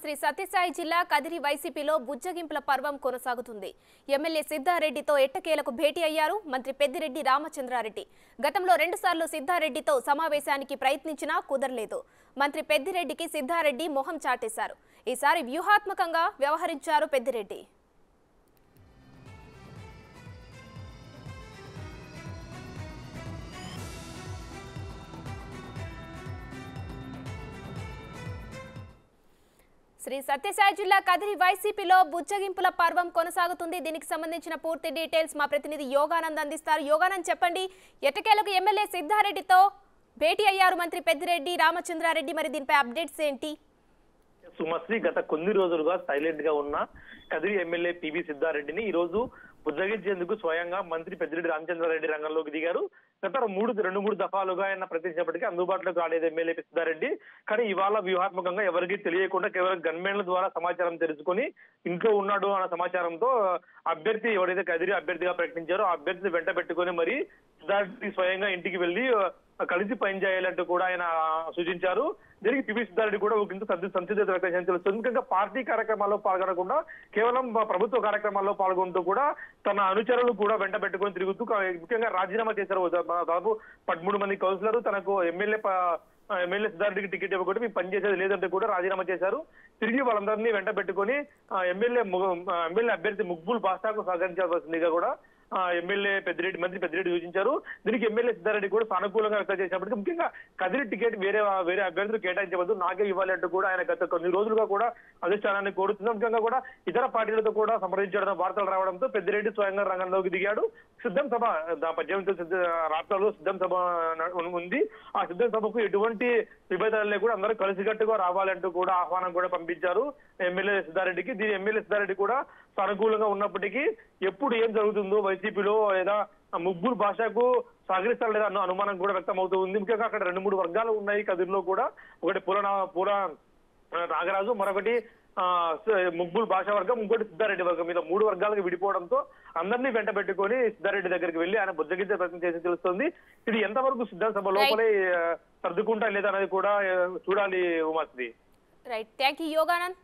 శ్రీ సత్యసాయి జిల్లా కదిరి వైసీపీలో బుజ్జగింపుల పర్వం కొనసాగుతుంది. ఎమ్మెల్యే సిద్ధారెడ్డితో ఎట్టకేలకు భేటీ అయ్యారు మంత్రి పెద్దిరెడ్డి రామచంద్రారెడ్డి. గతంలో 2 సార్లు సిద్ధారెడ్డితో సమావేశానికి ప్రయత్నించినా కుదరలేదు. మంత్రి పెద్దిరెడ్డికి సిద్ధారెడ్డి మొహం చాటేశారు. ఈసారి వ్యూహాత్మకంగా వ్యవహరించారు పెద్దిరెడ్డి. శ్రీ సత్యసాయి జిల్లా కదిరి వైసీపీలో బుజ్జగింపుల పర్వం కొనసాగుతుంది. దీనికి సంబంధించిన పూర్తి డీటెయిల్స్ మా ప్రతినిధి యోగానంద్ అందిస్తారు. యోగానంద్, చెప్పండి, ఎట్టకేలకు ఎమ్మెల్యే సిద్ధారెడ్డితో భేటీ అయ్యారు మంత్రి పెద్దిరెడ్డి రామచంద్రారెడ్డి. మరి దీనిపై అప్డేట్స్ ఏంటి? సుమశ్రీ, గత కొన్ని రోజులుగా సైలెంట్ గా ఉన్న కదిరి ఎమ్మెల్యే పివి సిద్ధారెడ్డిని ఈ రోజు బుజ్జగించేందుకు స్వయంగా మంత్రి పెద్దిరెడ్డి రామచంద్రారెడ్డి రంగంలోకి దిగారు. గత 2-3 దఫాలుగా ఆయన ప్రకటించినప్పటికీ అందుబాటులోకి రాలేదు ఎమ్మెల్యే సిద్ధారెడ్డి. కానీ ఇవాళ వ్యూహాత్మకంగా ఎవరికి తెలియకుండా కేవలం గన్మెన్ల ద్వారా సమాచారం తెలుసుకొని ఇంట్లో ఉన్నాడు అన్న సమాచారంతో అభ్యర్థి ఎవరైతే కదిరి అభ్యర్థిగా ప్రకటించారో ఆ అభ్యర్థిని వెంట పెట్టుకుని మరి సిద్ధారెడ్డి స్వయంగా ఇంటికి వెళ్లి కలిసి పనిచేయాలంటూ కూడా ఆయన సూచించారు. దీనికి పివి సిద్ధారెడ్డి కూడా ఒక సంసిద్ధత వ్యక్తం తెలుస్తుంది. ముఖ్యంగా పార్టీ కార్యక్రమాల్లో పాల్గొనకుండా కేవలం ప్రభుత్వ కార్యక్రమాల్లో పాల్గొంటూ కూడా తన అనుచరులు కూడా వెంట పెట్టుకొని తిరుగుతూ ముఖ్యంగా రాజీనామా చేశారు. దాదాపు 13 మంది కౌన్సిలర్ తనకు ఎమ్మెల్యే సిద్ధారెడ్డికి టికెట్ ఇవ్వకుండా మేము పనిచేసేది లేదంటే కూడా రాజీనామా చేశారు. తిరిగి వాళ్ళందరినీ వెంట పెట్టుకొని ఎమ్మెల్యే అభ్యర్థి ముక్బుల్ బాషాకు సహకరించాల్సిందిగా కూడా మంత్రి పెద్దిరెడ్డి సూచించారు. దీనికి ఎమ్మెల్యే సిద్ధారెడ్డి కూడా సానుకూలంగా వ్యక్తం చేసినప్పటికీ ముఖ్యంగా కదిరి టికెట్ వేరే అభ్యర్థులు కేటాయించవద్దు, నాకే ఇవ్వాలి అంటూ కూడా ఆయన గత కొన్ని రోజులుగా కూడా అధిష్టానాన్ని కోరుతున్నారు. ముఖ్యంగా కూడా ఇతర పార్టీలతో కూడా సంప్రదించడం వార్తలు రావడంతో పెద్దిరెడ్డి స్వయంగా రంగంలోకి దిగాడు. సిద్ధం సభ 18 రాష్ట్రాల్లో సిద్ధం సభ ఉంది. ఆ సిద్ధం సభకు ఎటువంటి విభేదాలు లేకుండా అందరూ కలిసికట్టుగా రావాలంటూ కూడా ఆహ్వానం కూడా పంపించారు ఎమ్మెల్యే సిద్ధారెడ్డికి. దీని ఎమ్మెల్యే సిద్ధారెడ్డి కూడా సానుకూలంగా ఉన్నప్పటికీ ఎప్పుడు ఏం జరుగుతుందో వైసీపీలో లేదా ముగ్గురు భాషకు సహకరిస్తారు లేదా అన్న అనుమానం కూడా వ్యక్తం అవుతూ ఉంది. ముఖ్యంగా అక్కడ 2-3 వర్గాలు ఉన్నాయి కదిరిలో కూడా. ఒకటి పూల నాగరాజు, మరొకటి ముగ్గురు భాషా వర్గం, ఇంకోటి సిద్ధారెడ్డి వర్గం. మీద 3 వర్గాలకు విడిపోవడంతో అందరినీ వెంట పెట్టుకొని సిద్ధారెడ్డి దగ్గరికి వెళ్లి ఆయన బుజ్జగించే ప్రయత్నం చేసి తెలుస్తుంది. ఇది ఎంతవరకు సిద్ధం సభ లోపలే సర్దుకుంటా లేదా అనేది కూడా చూడాలి Umashree. Right, thank you Yoganand.